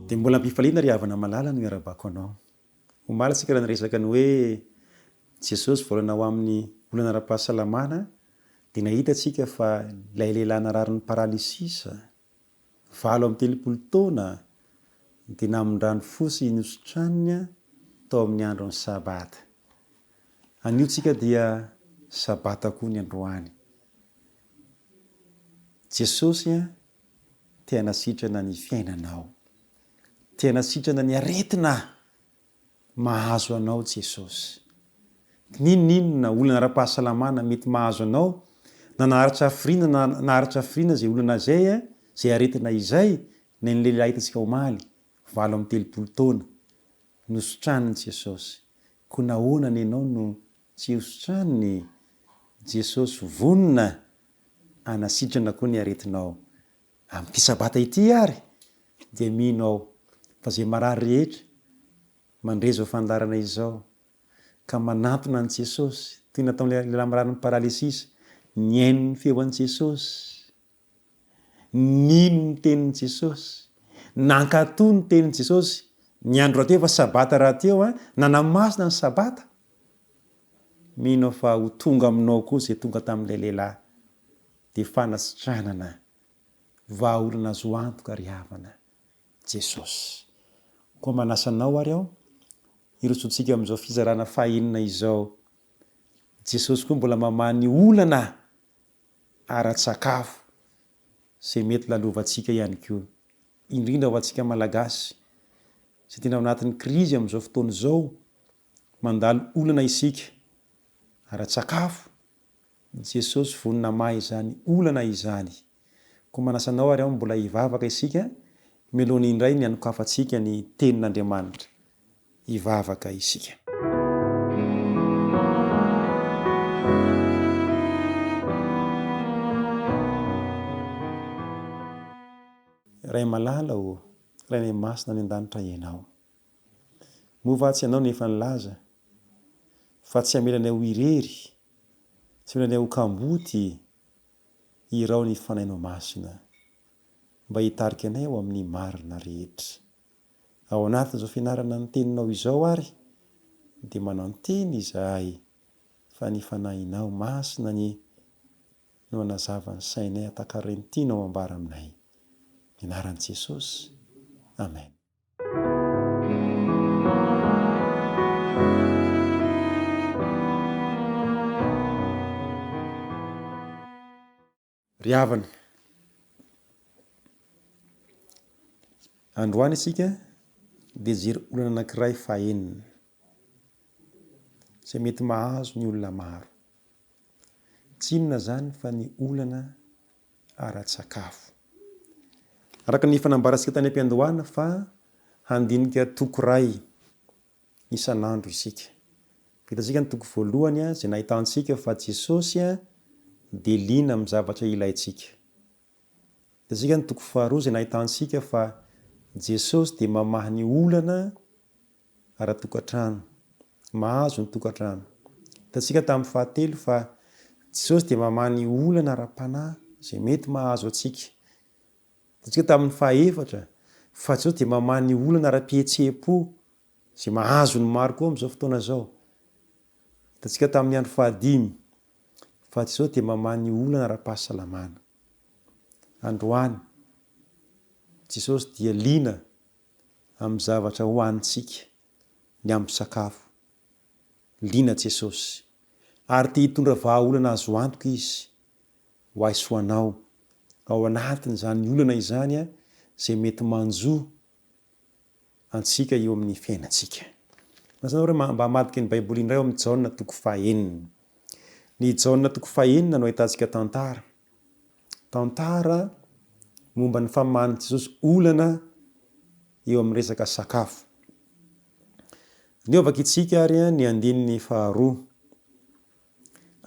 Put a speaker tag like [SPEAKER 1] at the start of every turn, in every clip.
[SPEAKER 1] dia mbola ampifaliana ry havana malala no miarabako anao. Omaly tsika raha niresaka ny hoe Jesosy volana ao amin'ny olana ara-pahasalamana dia nahita tsika fa ilay lehilahy narariny paralysisa 8 taona dia namindrano fosy nosotraniny tao amin'ny andro ny sabata. Anio tsika dia sabata koa ny androany. Jesosy tia nasitrana ny fiainanao, tia nasitrana ny aretina mahazo anao Jesosy. Ninona olana ara-pahasalamana mety mahazo anao, na naharitra hafirina zay olana zay, zay aretina izay, na ny lehilahy hitantsika omaly 8 taona nosotraniny Jesosy. Ko nahoanany ianao no tsy hosotraniny? Jesosy vonona anasitrana koa ny aretinao. Amin'ity sabata ity ary dia mino ao fa zay marary rehetra mandrezo fandarana izao ka manatona an' Jesosy toy natao lehilahy marary ny paralysisa, niaino ny feon'i Jesosy, nino ny tenin'i Jesosy, nankatoa ny tenin'i Jesosy. Ny andro rahateo fa sabata rahateo, nanamasina ny sabata. Mino fa ho tonga aminao koa zay tonga tamin'ilay lehilahy dia fanasitranana vahaolana azo antoka ry havana Jesosy. Koa manasanao ary aho irosontsika amin'izao fizarana fahaenina izao. Jesosy koa mbola mamany olana ara-tsakafo zay mety lalovantsika ihany koa, indrindra ho antsika malagasy sy tena ao anatin'ny krizy amin'izao fotoana izao, mandalo olana isika ara-tsakafo. Jesosy vonona mahay izany olana izany. Koa manasanao ary aho mbola hivavaka isika melohany indray ny anokafantsika ny tenin'Andriamanitra. Hivavaka isika. Ray malala o, ray ny masina ny an-danitra ianao. Movatsy ianao nefa nilaza fa tsy hamelanay ho irery, tsy hamelanay ho kamboty irao ny fanainao masina, mba hitarika anay ao amin'ny marina rehetra. Ao anatin'izao fianarana ny teninao izao ary dia mananteny izahay fa ny fanahinao masina no anazava ny sainay hatakarany tianao ambara aminay. Ny anaran'i Jesosy. Amen. Ry havana, androany isika dia jery olana anankiray fahaenina izay mety mahazo ny olona maro. Tsy inona zany fa ny olana ara-tsakafo. Araka ny fanambarantsika tany am-piandohana fa handinika toko iray isan'andro isika. Hitantsika ny toko voalohany izay nahitantsika fa Jesosy dia liana amin'ny zavatra ilaintsika. Hitantsika ny toko faharoa izay nahitantsika fa Jesosy dia mamaha ny olana ara-tokantrano, mahazo ny tokantrano. Hitantsika tamin'ny fahatelo fa Jesosy dia mamaha ny olana ara-panahy izay mety mahazo atsika. Hitantsika tamin'ny fahaefatra fa Jesosy dia mamaha ny olana ara-pihetseham-po izay mahazo ny maro koa amin'izao fotoana izao. Hitantsika tamin'ny andro fahadimy fa Jesosy dia mamaha ny olana ara-pahasalamana. Androany Jesosy dia liana amin'ny zavatra hohanintsika, ny amin'ny sakafo. Liana Jesosy ary tia hitondra vahaolana azo antoka izy ho aisoanao ao anatin'izany olana izany izay mety manjo antsika eo amin'ny fiainantsika. Masanao re mba hamadika ny Baiboly indray ao amin'ny Jaona toko fahaenina. Ny Jaona toko fahaenina no ahitantsika tantara. Tantara momba ny famahan'i Jesosy olana eo amin'ny resaka sakafo. Niovaka itsika ary ny andininy faharoa.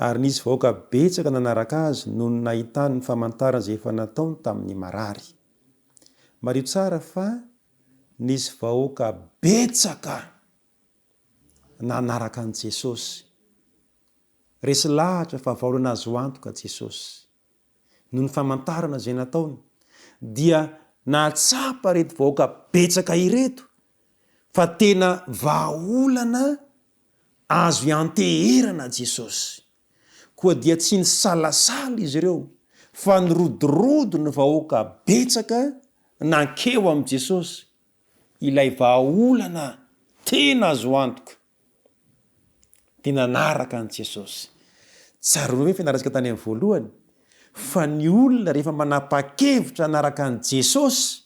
[SPEAKER 1] Ary nisy vahoaka betsaka nanaraka azy noho ny nahitany ny famantarana izay efa nataony tamin'ny marary. Mario tsara fa nisy vahoaka betsaka nanaraka an' Jesosy. Resy lahatra fa vahaolana azo antoka Jesosy. Noho ny famantarana izay nataony dia natsapa reto vahoaka betsaka ireto fa tena vaolana azo ianteherana Jesosy. Koa dia tsy ny salasala izy ireo fa nirodorodo ny vahoaka betsaka nankeo am' Jesosy, ilay vaolana tena azo antoka dia nanaraka an' Jesosy. Tsara hoe fianaratsika tany amin'ny voalohany fa ny olona rehefa manapa-kevitra anaraka an' Jesosy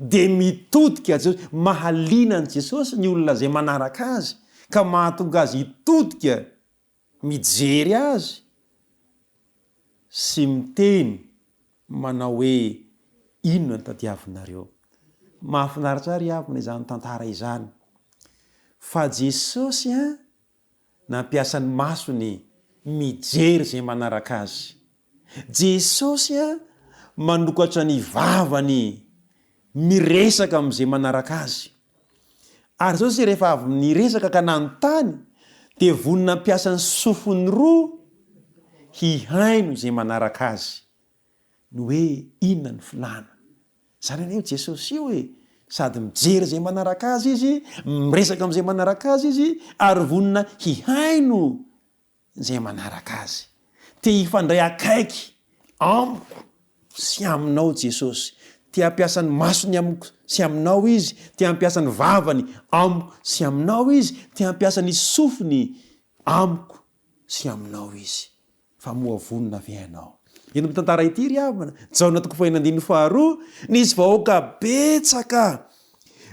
[SPEAKER 1] dia mitodika Jesosy, mahaliana an' Jesosy ny olona zay manaraka azy ka mahatonga azy hitodika mijery azy sy miteny manao hoe inona ny tadiavinareo. Mahafinaritra ary avina izany tantara izany fa Jesosy nampiasa ny masony mijery zay manaraka azy. Jesosy manokatra ny vavany miresaka am'izay manaraka azy. Ary Jesosy rehefa avy niresaka ka nanontany dia vonina nampiasa ny sofiny roa hihaino zay manaraka azy no hoe inona ny filana. Zany aneo Jesosy io sady mijery zay manaraka azy izy, miresaka am'izay manaraka azy izy, ary vonina hihaino zay manaraka azy. Te hifandray akaiky amiko sy aminao Jesosy. Te hampiasa ny masony amiko sy aminao izy, te hampiasa ny vavany amiko sy aminao izy, te hampiasa ny sofiny amiko sy aminao izy. Fa moa vonina avy ianao. Ino mitantara ity ry havana? Jaona 1:12 nisy vahoaka betsaka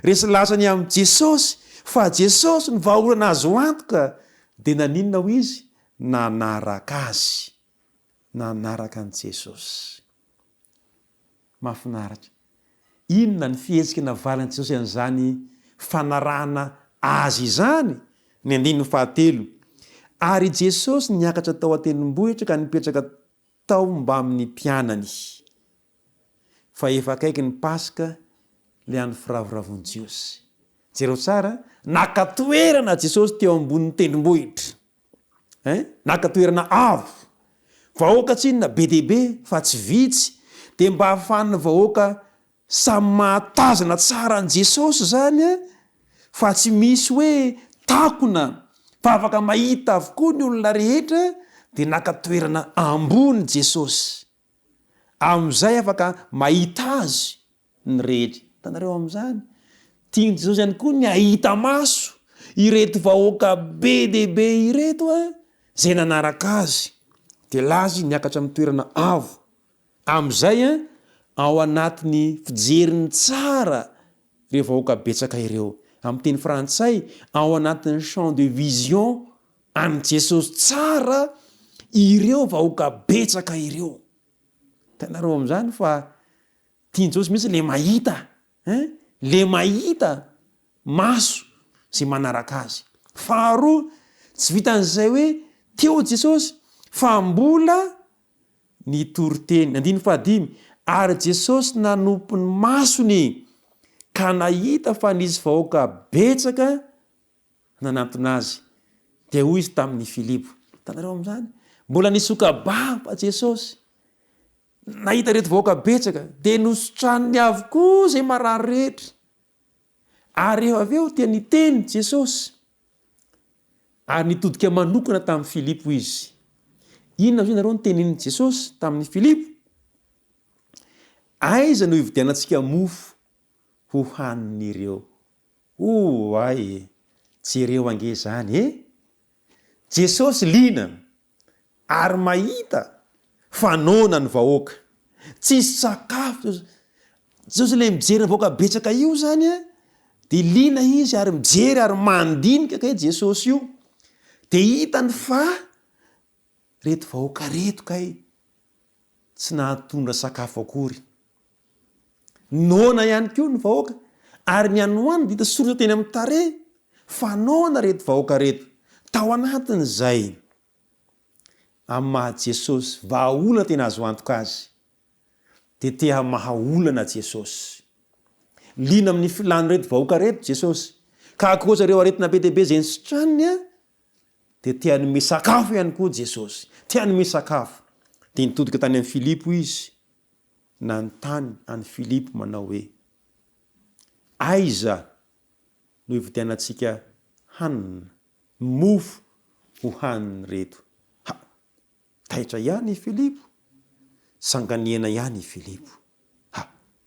[SPEAKER 1] resy lasany am' Jesosy fa Jesosy ny vahaolana azo antoka dia naninona ho izy? Nanaraka azy. Nanaraka an' Jesosy. Mahafinaritra. Inona ny fihetsika navalan' Jesosy an'izany fanarahana azy izany? Ny 9:7 ary Jesosy niakatra tao an-tendrombohitra ka nipetraka tao mba amin'ny mpianany. Fa efa akaiky ny Pasika le an'ny firavoravon-Jiosy. Jereo tsara, nakatoerana Jesosy teo ambonin'ny tendrombohitra. Nakatoerana avo. Vahoaka tsinona be dehibe fa tsy vitsy dia mba hahafahan'ny vahoaka samy mahatazana tsara an' Jesosy zany fa tsy misy hoe takona fa afaka mahita avokoa ny olona rehetra dia nakatoerana ambony Jesosy. Am'izay afaka mahita azy ny rehetra. Tanareo am'izany tiany Jesosy ihany koa ny ahita maso ireto vahoaka be dehibe ireto zay nanaraka azy. Dia lazy niakatra amin'ny toerana avo. Am'izay ao anatiny fijeriny tsara ireo vahoaka betsaka ireo. Amin'ny teny frantsay ao anatin'ny champ de vision an' Jesosy tsara ireo vahoaka betsaka ireo. Tanareo am'izany fa tiany Jesosy mihitsy le mahita, le mahita maso zay manaraka azy. Faharoa, tsy vitan'izay hoe teo Jesosy fa mbola nitory-teny. 9:5 ary Jesosy nanompo ny masony ka nahita fa nisy vahoaka betsaka nanantona azy. Dia hoy izy tamin'ny Filipo. Tanareo am'izany mbola nisoka-bava Jesosy. Nahita reto vahoaka betsaka dia nosotraniny avokoa zay marary rehetra. Ary eo avy eo tia niteny Jesosy. Ary nitodika manokana tamin'ny Filipo izy. Inona izy nareo nitenin'i Jesosy tamin'ny Filipo? Aiza no ividianantsika mofo ho hanin'ireo? Ay, jereo ange zany Jesosy lina ary mahita fanona ny vahoaka. Tsisy sakafo. Jesosy le mijery ny vahoaka betsaka io zany dia lina izy ary mijery ary mandinika kay Jesosy io. Dia hitany fa reto vahoaka reto kay tsy nahatondra sakafo akory. Nona ihany koa ny vahoaka ary ny anoana dia hita soratra teny amin'ny tare fa nona reto vahoaka reto. Tao anatin'izay amin'ny maha Jesosy vahaolana tena azo antoka azy dia te mahaolana Jesosy. Lina amin'ny filany reto vahoaka reto Jesosy ka ankoatrareo aretina be dehibe zay nisotraniny dia te hanome sakafo ihany koa Jesosy. Te hanome sakafo. Dia nitodika tany amin'ny Filipo izy nanontany any Filipo manao hoe aiza no ividianantsika hanina mofo ho haniny reto. Taitra ihany i Filipo, sanganiana ihany i Filipo.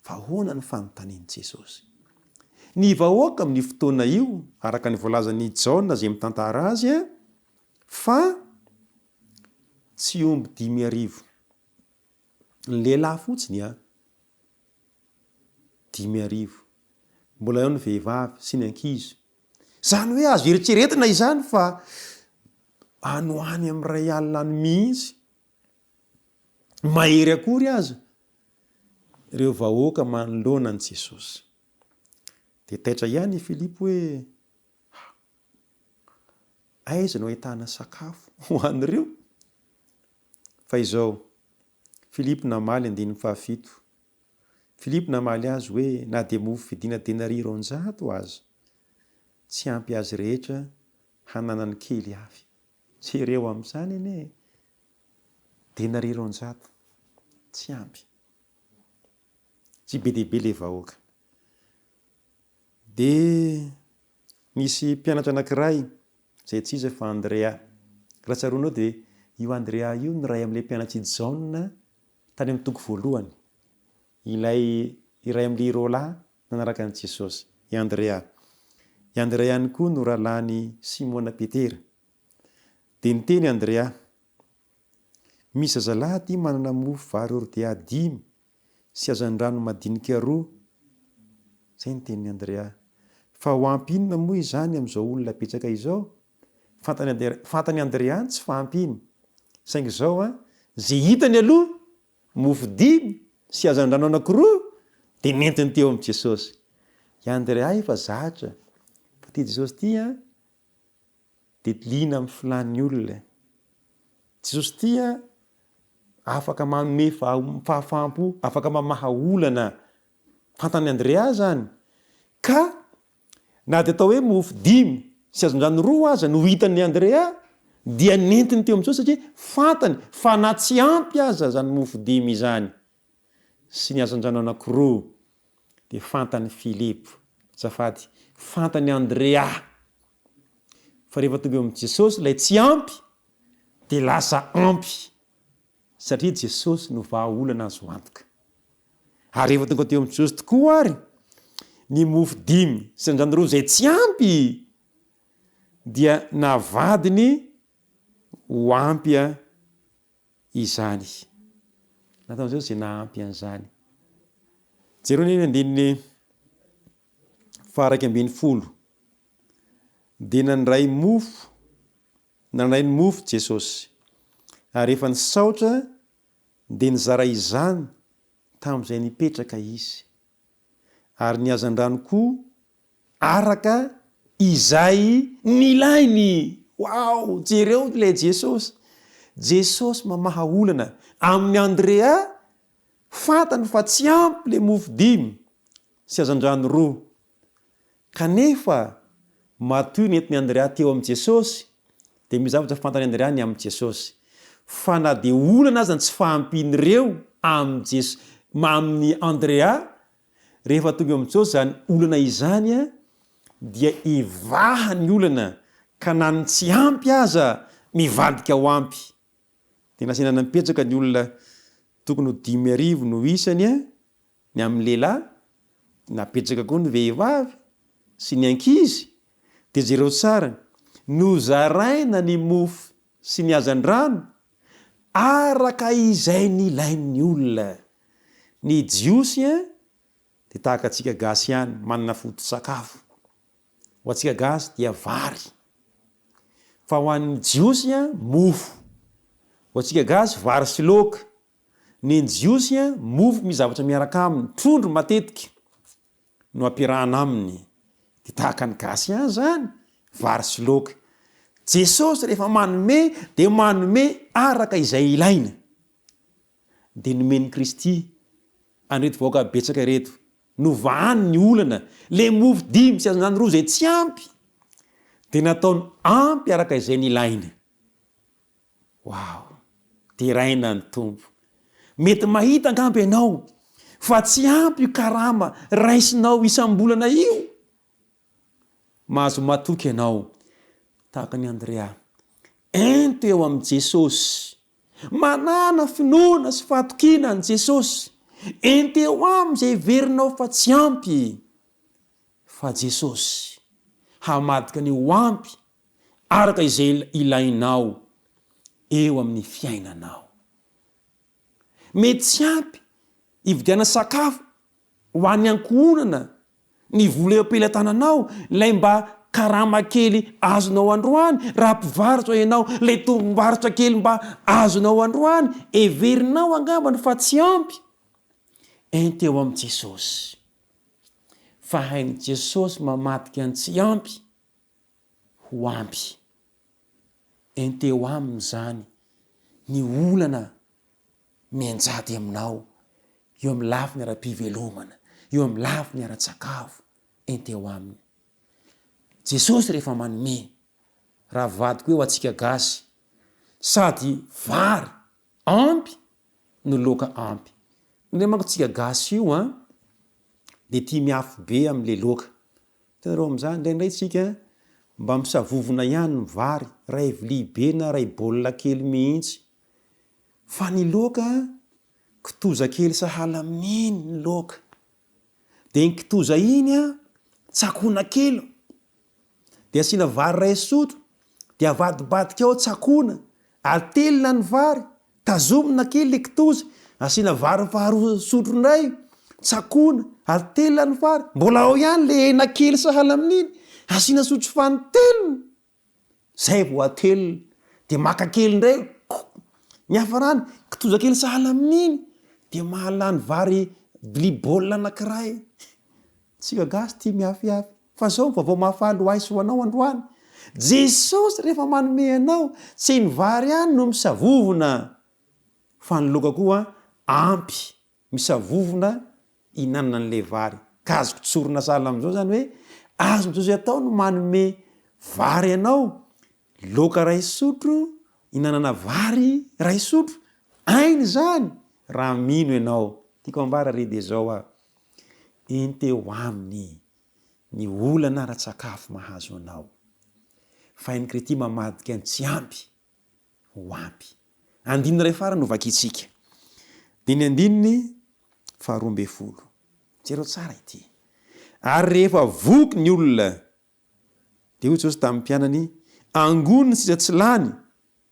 [SPEAKER 1] Fa ahoana ny fanontaniany Jesosy? Ny vahoaka amin'ny fotoana io, araka ny voalazan'i Jaona izay mitantara azy, fa tsy omby 5,000 ny lehilahy fotsiny 5,000. Mbola eo ny vehivavy sy ny ankizy. Zany hoe azo eritreretina izany fa anoany amin'ny 2 alina any mihitsy. Mahery akory aza ireo vahoaka manoloana an Jesosy. Dia taitra ihany i Filipo hoe aiza no ahitana sakafo ho an'ireo? Fa izao Filipo namaly 7. Filipo namaly azy hoe na dia mofo vidiana denari 200 aza, tsy ampy azy rehetra hananany kely avy. Tsy ireo amin'izany ene, denari 200 tsy ampy. Tsy be dehibe le vahoaka. Dia misy mpianatra anankiray izay tsy iza fa Andrea. Raha tsaroanao dia io Andrea io ny ray amin'ilay mpianatry Jaona tany amin'ny toko voalohany. Iray amin'ilay roalahy nanaraka an'i Jesosy, i Andrea. I Andrea ihany koa no rahalahin'i Simona Petera. Dia niteny Andrea, misy zazalahy ty manana mofo vary ordia 5 sy hazan-drano madinika 2. Zay ny tenin'i Andrea. Fa ho ampy inona moa izany amin'izao olona betsaka izao? Fantany Andrea tsy fahampy iny. Saingy izao zay hitany aloha mofo 5 sy hazan-drano anankiroa dia nentiny teo amin'i Jesosy. I Andrea efa zatra. Fa ty Jesosy ty dia liana amin'ny filan'ny olona. Jesosy ty afaka manome fahafampo, afaka mamaha olana. Fantany Andrea zany. Ka na dia atao hoe mofo 5 sy hazan-drano 2 aza no hitan'ny Andrea, dia nentiny teo amin'izao satria fantany fa na tsy ampy aza zany mofo 5 izany sy ny hazan-drano anankiroa. Dia fantany Filipo, zafady, fantany Andrea. Fa rehefa tonga amin'i Jesosy ilay tsy ampy dia lasa ampy satria Jesosy no vahaolana azy ho antoka. Ary rehefa tonga teo amin'i Jesosy tokoa ary ny mofo 5 sy hazan-drano 2 izay tsy ampy dia navadiny ho ampy izany. Nataon'izao izay nahampy an'izany. Jereo ny andininy 120. Dia nandray ny mofo Jesosy. Ary rehefa nisaotra dia nizara izany tamin'izay nipetraka izy. Ary ny hazan-drano koa araka izay nilainy. Wow! Jereo ilay Jesosy. Jesosy mamaha olana. Amin'ny Andrea fantany fa tsy ampy le mofo 5 sy hazan-drano 2. Kanefa matoy nentin'ny Andrea teo amin'ny Jesosy dia misy zavatra fantany Andrea ny amin'ny Jesosy. Fa na dia olana aza tsy fahampin'ireo amin'ny Andrea, rehefa tonga amin'ny Jesosy zany olana izany dia ivahany olana ka na ny tsy ampy aza mivadika ho ampy. Dia nasina napetraka ny olona tokony 5,000 no isany ny amin'ny lehilahy, napetraka koa ny vehivavy sy ny ankizy. Dia jereo tsara, nozaraina ny mofo sy ny hazan-drano araka izay nilain'ny olona. Ny jiosy dia tahaka antsika gasy ihany, manana foto-tsakafo. Ho antsika gasy dia vary. Fa ho an'ny jiosy mofo. Ho antsika gasy vary sy laoka. Ny jiosy mofo misy zavatra miaraka aminy, trondro matetika no ampiarahana aminy. Dia tahaka ny gasy ihany zany, vary sy laoka. Jesosy rehefa manome dia manome araka izay ilaina. Dia nomeny Kristy anreto vahoaka betsaka reto, novahany ny olana, le mofo 5 sy hazan-drano 2 izay tsy ampy dia nataony ampy araka izay nilaina. Wow! Dia raina ny tompo. Mety mahita angamby ianao fa tsy ampy io karama raisinao isam-bolana io. Mahazo matoky ianao tahaka ny Andrea, ento eo amin'i Jesosy, manana finoana sy fahatokiana ny Jesosy, ento eo amin'izay verinao fa tsy ampy, fa Jesosy hamadika ny ho ampy araka izay ilainao eo amin'ny fiainanao. Mety tsy ampy ividiana sakafo ho an'ny ankohonana ny vola eo am-pelantananao, lay mba karama kely azonao androany, raha mpivarotra ianao lay tombom-barotra kely mba azonao androany, everinao angambany fa tsy ampy. Ento eo amin'i Jesosy, fa hain'i Jesosy mamadika ny tsy ampy ho ampy. Ento eo aminy zany ny olana mianjady aminao eo amin'ny lafiny ara-pivelomana, eo amin'ny lafiny ara-tsakafo. Ento eo aminy Jesosy rehefa manome raha vadiko eo atsika gasy, sady vary ampy no loka ampy. Ndray manko tsika gasy io dia tia miafy be amin'le loka. Hitanareo amin'izany indraindray tsika mba misavovona ihany ny vary, ray vilia be na ray baolina kely mihitsy. Fa ny loka kitoza kely sahala amin'iny ny loka. Dia ny kitoza iny tsakoana kely. Dia asiana vary ray sotro, dia avadibadika ao tsakoana, atelina ny vary, tazomina kely le kitoza, asiana vary faharoa sotro indray, tsakoana, atelina ny vary, mbola ao ihany le hena kely sahala amin'iny, asiana sotro fanotelina. Zay vao atelina, dia maka kely indray, ny hafarany, kitoza kely sahala amin'iny, dia mahalany vary vilia baolina anankiray. Tsika gasy tia miafiafy. Fa zao vao mahafaly ho aiso anao androany. Jesosy rehefa manome anao, tsy ny vary ihany no misavovona, fa ny loka koa ampy misavovona inanana an'le vary. Ka azoko tsorina sahala amin'izao zany hoe azo Jesosy atao no manome vary anao, loka ray sotro, inanana vary ray sotro. Ainy zany raha mino ianao. Tiako ambara redy zao ento eo aminy ny olana ara-tsakafo mahazo anao. Fa hain'ny Kristy mamadika ny tsy ampy ho ampy. Andininy ray farany no vakitsika. Dia ny andininy 12. Jereo tsara ity. Ary rehefa voky ny olona, dia hoy Jesosy tamin'ny mpianany, angoniny sisa tsy lany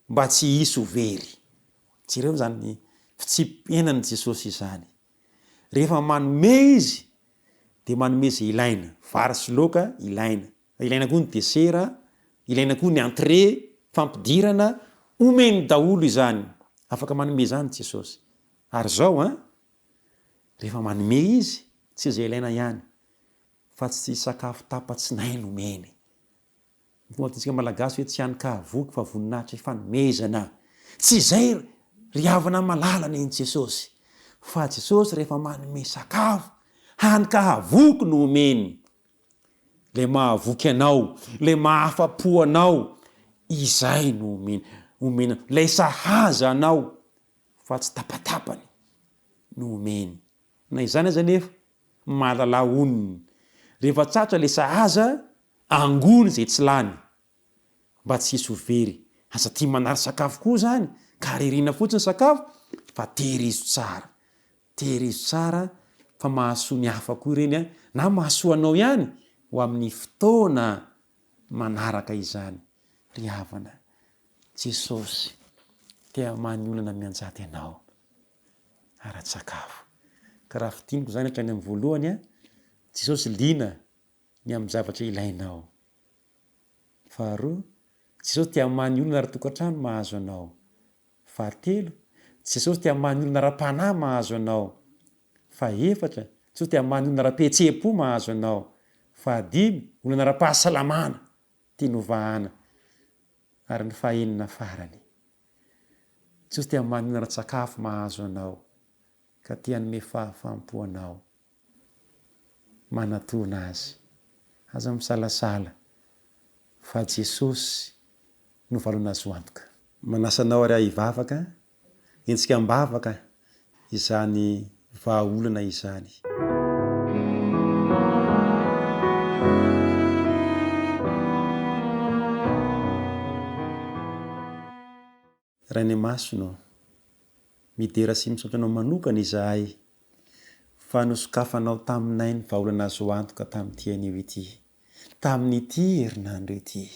[SPEAKER 1] mba tsy hisy ho very. Jereo zany fitsipienan'i Jesosy izany. Rehefa manome izy, dia manome izay ilaina. Vary sy loka ilaina. Ilaina koa ny desera, ilaina koa ny entrée, fampidirana, omeny daholo izany. Afaka manome izany Jesosy. Ary zao rehefa manome izy, tsy izay ilaina ihany, fa tsy sakafo tapatsinainy omeny. Fomba malagasy hoe tsy hany ka havoky fa voninahitra fanomezana. Tsy izay ry havana malalana iny Jesosy. Fa Jesosy rehefa manome sakafo, hany ka havoky no omeny. Le mahavoky anao, le mahafapo anao, izay no omena. Le sahaza anao, fa tsy tapatapany no omeny. Na izany aza nefa mahalala oniny. Rehefa tsatra le sahaza, angony zay tsy lany, mba tsy hisy ho very. Asa tia manary sakafo koa zany, ka ririna fotsiny sakafo, fa tehirizo tsara. Tehirizo tsara, fa mahasoa ny hafa koa ireny na mahasoa anao ihany ho amin'ny fotoana manaraka izany. Ry havana, Jesosy tia maniolana mianjady anao ara-tsakafo. Ka raha fitiniko zany hatrany amin'ny voalohany, Jesosy liana ny amin'ny zavatra ilainao. Faharoa, Jesosy tia maniolana ara-tokantrano mahazo anao. Fahatelo, Jesosy tia maniolana ara-panahy mahazo anao. Faefatra, Jesosy tia maniolana ara-pihetseham-po mahazo anao. Fahadimy, olana ara-pahasalamana tia novahana. Ary ny fahaenina farany, Jesosy tia maniolana ara-tsakafo mahazo anao, ka tia hanome fahafaham-po anao. Manatona azy, aza misalasala, fa Jesosy no valona azo antoka. Manasanao ary hivavaka, entsika mbavaka izany vahaolana izany. Raha ny masino midera sy misaotra anao manokana izahay fa nosokafanao taminay ny vahaolana azo antoka tamin'ity anio ity, tamin'ity herinandro ity.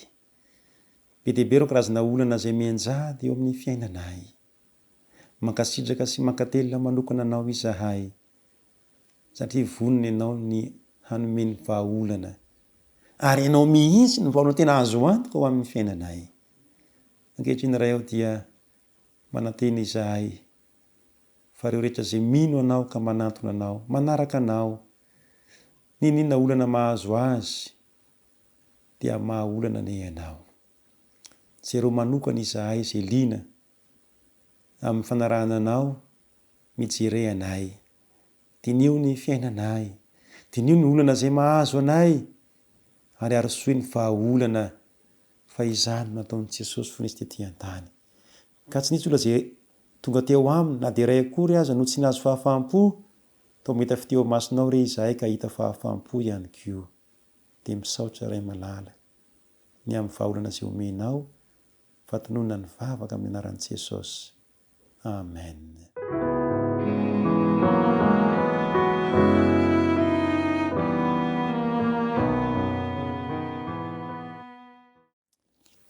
[SPEAKER 1] Be dia be ireo karazana olana izay mianjady eo amin'ny fiainanay. Mankasitraka sy mankatelina manokana anao izahay satria vonona ianao ny hanomeny vahaolana ary ianao mihitsy ny vahaolana tena azo antoka ho amin'ny fiainanay. Ankehitriny raha eo dia manantena izahay fa ireo rehetra izay mino anao ka manantona anao, manaraka anao, ninona olana mahazo azy dia mahaolana ne ianao. Tsy ireo manokana izahay izay liana amin'ny fanarahana anao mijere anay. Tinio ny fiainanay, tinio ny olana izay mahazo anay ary arosoy ny vahaolana fa izany nataon'i Jesosy fo nisy tetỳ an-tany. Ka tsy nisy olona izay tonga teo aminy na dia iray akory aza no tsy nahazo fahafaham-po, toa mahita fiteo masonao re izahay ka hita fahafaham-po ihany koa. Dia misaotra ray malala ny amin'ny vahaolana izay omenao, fatonona ny vavaka amin'ny anaran'i Jesosy. Amen.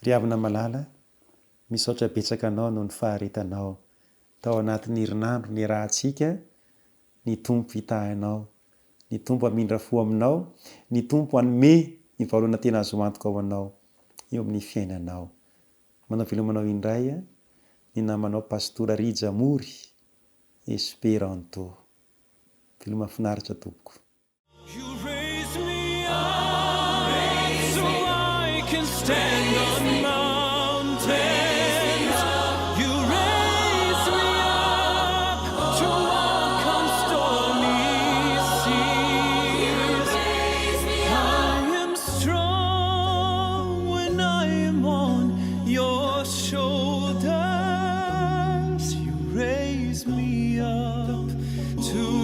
[SPEAKER 1] Ry havana malala, misaotra betsaka anao noho ny faharetanao tao anatin'ny herinandro ny rahantsika. Ny tompo hitahinao, ny tompo hamindra fo aminao, ny tompo hanome ny vahaolana tena azo antoka ao anao eo amin'ny fiainanao. Manao velomanao indray ny namanao pastora Ry Janoary Esperanto. Veloma finaritra tompoko.
[SPEAKER 2] You raise me up so I can stand on mountains. You raise me up to walk on stormy seas. I am strong when I am on your shoulders. You raise me up to